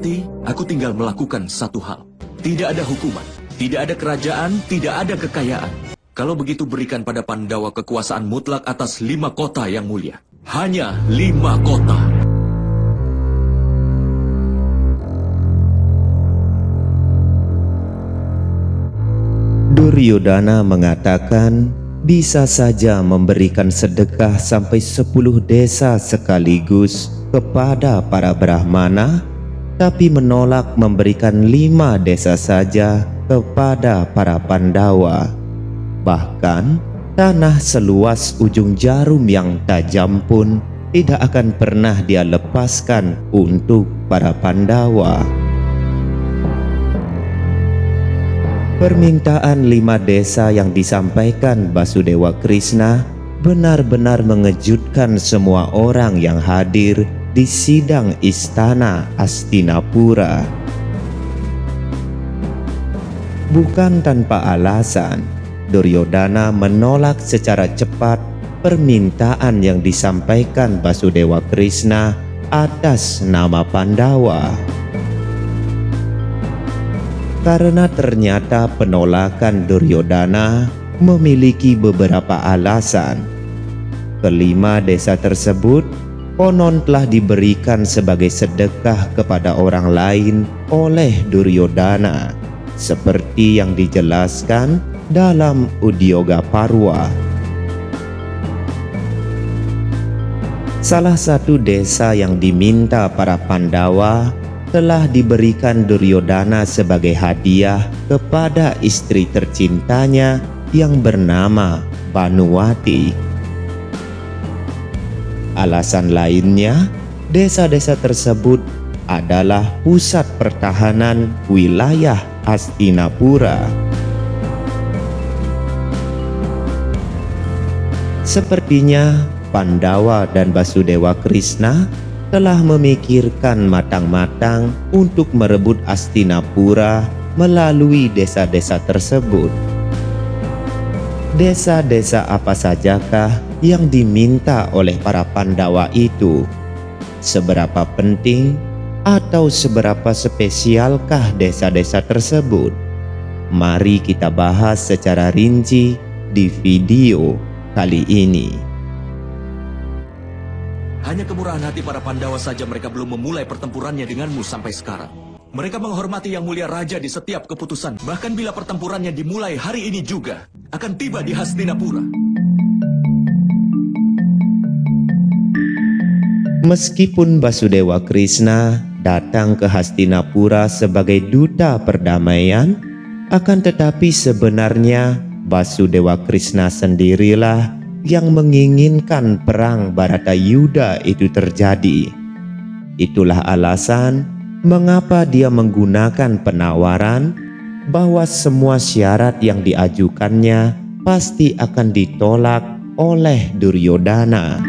Berarti aku tinggal melakukan satu hal. Tidak ada hukuman, tidak ada kerajaan, tidak ada kekayaan. Kalau begitu berikan pada Pandawa kekuasaan mutlak atas 5 kota yang mulia. Hanya 5 kota. Duryodhana mengatakan bisa saja memberikan sedekah sampai 10 desa sekaligus kepada para Brahmana, tapi menolak memberikan 5 desa saja kepada para Pandawa. Bahkan tanah seluas ujung jarum yang tajam pun tidak akan pernah dia lepaskan untuk para Pandawa. Permintaan 5 desa yang disampaikan Basudewa Krishna benar-benar mengejutkan semua orang yang hadir di sidang istana Hastinapura. Bukan tanpa alasan, Duryodhana menolak secara cepat permintaan yang disampaikan Basudewa Krishna atas nama Pandawa. Karena ternyata penolakan Duryodhana memiliki beberapa alasan. Kelima desa tersebut konon telah diberikan sebagai sedekah kepada orang lain oleh Duryodhana, seperti yang dijelaskan dalam Udyoga Parwa. Salah satu desa yang diminta para Pandawa telah diberikan Duryodhana sebagai hadiah kepada istri tercintanya yang bernama Bhanuwati. Alasan lainnya, desa-desa tersebut adalah pusat pertahanan wilayah Hastinapura. Sepertinya Pandawa dan Basudewa Krishna telah memikirkan matang-matang untuk merebut Hastinapura melalui desa-desa tersebut. Desa-desa apa sajakah yang diminta oleh para Pandawa itu? Seberapa penting atau seberapa spesialkah desa-desa tersebut? Mari kita bahas secara rinci di video kali ini. Hanya kemurahan hati para Pandawa saja mereka belum memulai pertempurannya denganmu sampai sekarang. Mereka menghormati Yang Mulia Raja di setiap keputusan. Bahkan bila pertempurannya dimulai hari ini juga, akan tiba di Hastinapura. Meskipun Basudewa Krishna datang ke Hastinapura sebagai duta perdamaian, akan tetapi sebenarnya Basudewa Krishna sendirilah yang menginginkan perang Bharatayuddha itu terjadi. Itulah alasan mengapa dia menggunakan penawaran bahwa semua syarat yang diajukannya pasti akan ditolak oleh Duryodhana.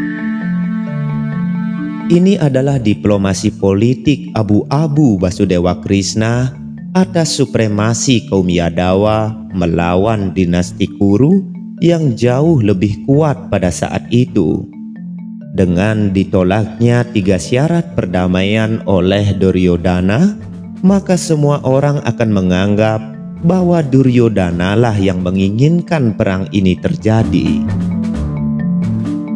Ini adalah diplomasi politik abu-abu Basudewa Krishna atas supremasi kaum Yadawa melawan dinasti Kuru yang jauh lebih kuat pada saat itu. Dengan ditolaknya 3 syarat perdamaian oleh Duryodhana, maka semua orang akan menganggap bahwa Duryodhana lah yang menginginkan perang ini terjadi.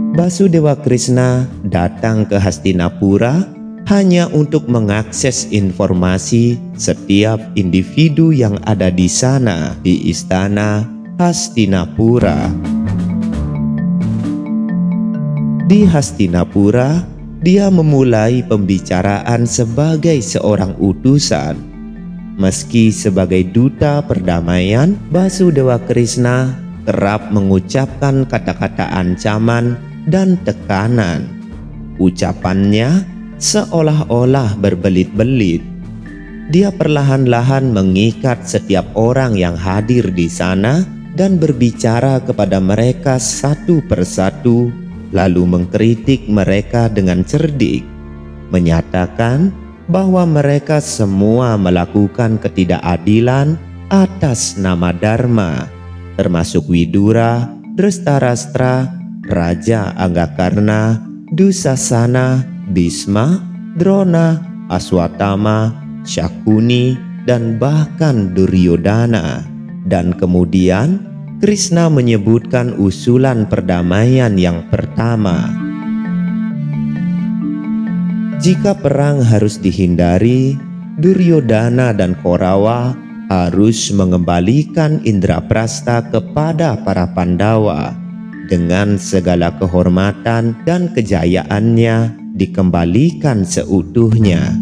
Basudewa Krishna datang ke Hastinapura hanya untuk mengakses informasi setiap individu yang ada di sana di istana Hastinapura. Di Hastinapura, dia memulai pembicaraan sebagai seorang utusan. Meski sebagai duta perdamaian, Basudewa Krishna kerap mengucapkan kata-kata ancaman dan tekanan. Ucapannya seolah-olah berbelit-belit. Dia perlahan-lahan mengikat setiap orang yang hadir di sana dan berbicara kepada mereka satu persatu, lalu mengkritik mereka dengan cerdik, menyatakan bahwa mereka semua melakukan ketidakadilan atas nama Dharma, termasuk Widura, Drestarstra, Raja Anggakarna, Dusasana, Bhisma, Drona, Aswatthama, Syakuni, dan bahkan Duryodhana. Dan kemudian Krishna menyebutkan usulan perdamaian yang pertama. Jika perang harus dihindari, Duryodhana dan Korawa harus mengembalikan Indraprastha kepada para Pandawa dengan segala kehormatan dan kejayaannya dikembalikan seutuhnya.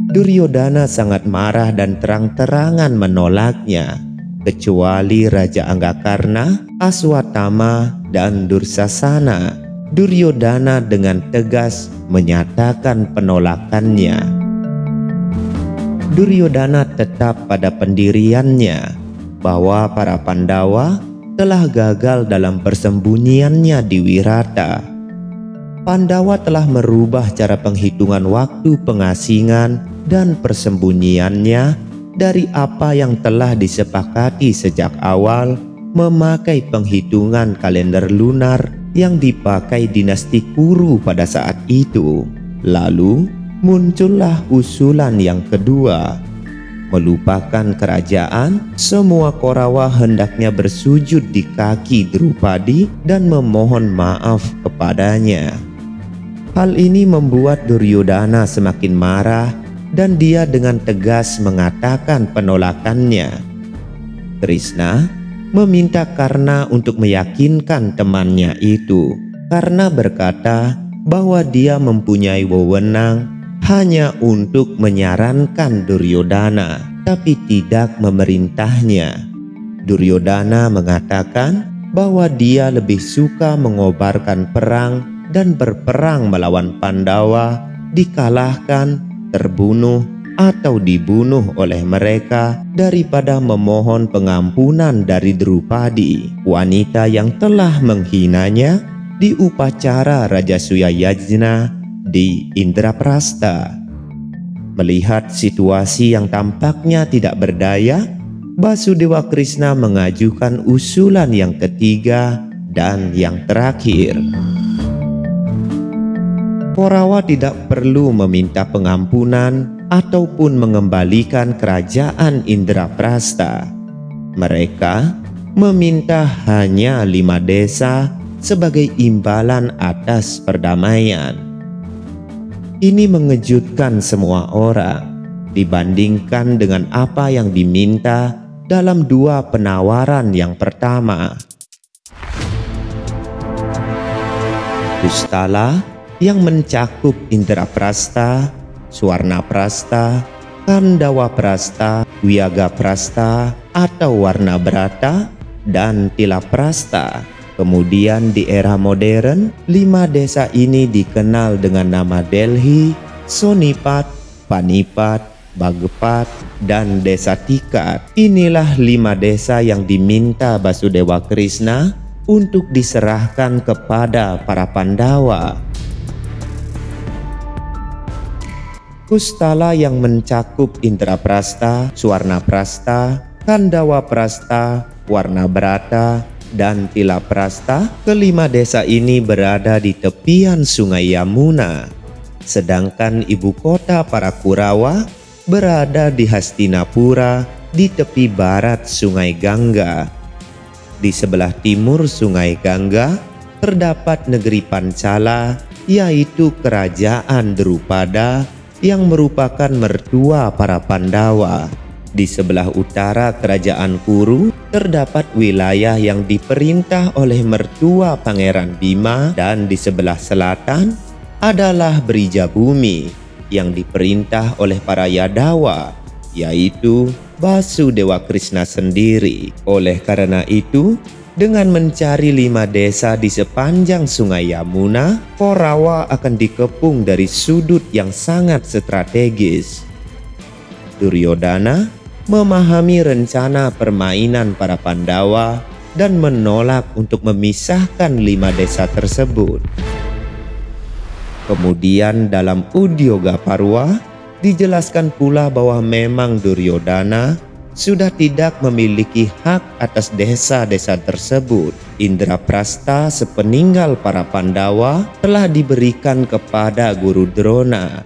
Duryodhana sangat marah dan terang-terangan menolaknya, kecuali Raja Anggakarna, Aswatthama, dan Dursasana. Duryodhana dengan tegas menyatakan penolakannya. Duryodhana tetap pada pendiriannya bahwa para Pandawa telah gagal dalam persembunyiannya di Wirata. Pandawa telah merubah cara penghitungan waktu pengasingan dan persembunyiannya dari apa yang telah disepakati sejak awal, memakai penghitungan kalender lunar yang dipakai dinasti Kuru pada saat itu. Lalu muncullah usulan yang kedua. Melupakan kerajaan, semua Korawa hendaknya bersujud di kaki Drupadi dan memohon maaf kepadanya. Hal ini membuat Duryodhana semakin marah dan dia dengan tegas mengatakan penolakannya. Krishna meminta Karna untuk meyakinkan temannya itu. Karna berkata bahwa dia mempunyai wewenang hanya untuk menyarankan Duryodhana, tapi tidak memerintahnya. Duryodhana mengatakan bahwa dia lebih suka mengobarkan perang dan berperang melawan Pandawa, dikalahkan, terbunuh, atau dibunuh oleh mereka daripada memohon pengampunan dari Drupadi, wanita yang telah menghinanya di upacara Rajasuya Yajna di Indraprastha. Melihat situasi yang tampaknya tidak berdaya, Basudewa Krishna mengajukan usulan yang ketiga dan yang terakhir. Korawa tidak perlu meminta pengampunan ataupun mengembalikan kerajaan Indraprastha. Mereka meminta hanya 5 desa sebagai imbalan atas perdamaian. Ini mengejutkan semua orang dibandingkan dengan apa yang diminta dalam 2 penawaran yang pertama. Kustala yang mencakup Indraprastha, Swarnaprastha, Kandawaprastha, Wiyagaprastha atau Warnabrata, dan Tilaprastha. Kemudian di era modern, 5 desa ini dikenal dengan nama Delhi, Sonipat, Panipat, Bagpat, dan Desa Tikat. Inilah 5 desa yang diminta Basudewa Krishna untuk diserahkan kepada para Pandawa. Kustala yang mencakup Indraprastha, Swarnaprastha, Kandawaprastha, Warnabrata, dan Tilaprastha. Kelima desa ini berada di tepian Sungai Yamuna, sedangkan ibu kota para Kurawa berada di Hastinapura di tepi barat Sungai Gangga. Di sebelah timur Sungai Gangga terdapat negeri Pancala, yaitu kerajaan Drupada yang merupakan mertua para Pandawa. Di sebelah utara kerajaan Kuru terdapat wilayah yang diperintah oleh mertua Pangeran Bima, dan di sebelah selatan adalah Brijabumi yang diperintah oleh para Yadawa, yaitu Basudewa Krishna sendiri. Oleh karena itu, dengan mencari 5 desa di sepanjang Sungai Yamuna, Korawa akan dikepung dari sudut yang sangat strategis. Duryodhana memahami rencana permainan para Pandawa dan menolak untuk memisahkan 5 desa tersebut. Kemudian dalam Udyoga Parwa dijelaskan pula bahwa memang Duryodhana sudah tidak memiliki hak atas desa-desa tersebut. Indraprastha sepeninggal para Pandawa telah diberikan kepada Guru Drona.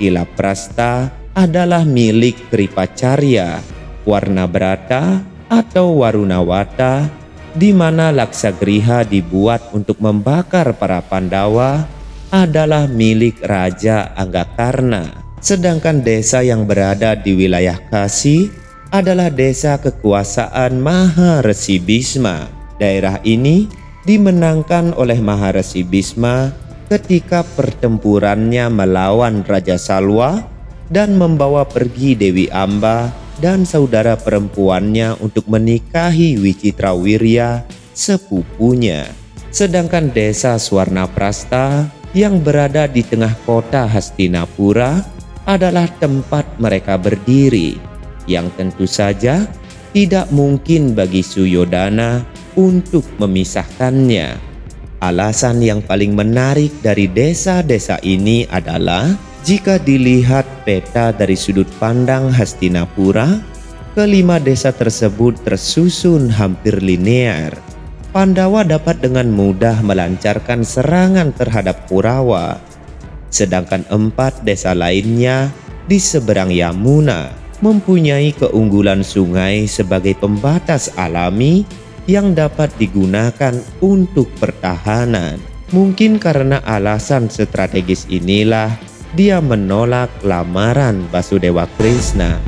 Kilaprasta adalah milik Kripacarya, Warnabrata atau Warunawata, di mana Laksagriha dibuat untuk membakar para Pandawa adalah milik Raja Anggakarna. Sedangkan desa yang berada di wilayah Kasi adalah desa kekuasaan Maharesi Bhisma. Daerah ini dimenangkan oleh Maharesi Bhisma ketika pertempurannya melawan Raja Salwa dan membawa pergi Dewi Amba dan saudara perempuannya untuk menikahi Wicitrawirya, sepupunya. Sedangkan desa Swarnaprasta yang berada di tengah kota Hastinapura adalah tempat mereka berdiri, yang tentu saja tidak mungkin bagi Suyodana untuk memisahkannya. Alasan yang paling menarik dari desa-desa ini adalah jika dilihat peta dari sudut pandang Hastinapura, kelima desa tersebut tersusun hampir linear. Pandawa dapat dengan mudah melancarkan serangan terhadap Kurawa, sedangkan 4 desa lainnya di seberang Yamuna mempunyai keunggulan sungai sebagai pembatas alami yang dapat digunakan untuk pertahanan. Mungkin karena alasan strategis inilah dia menolak lamaran Basudewa Krishna.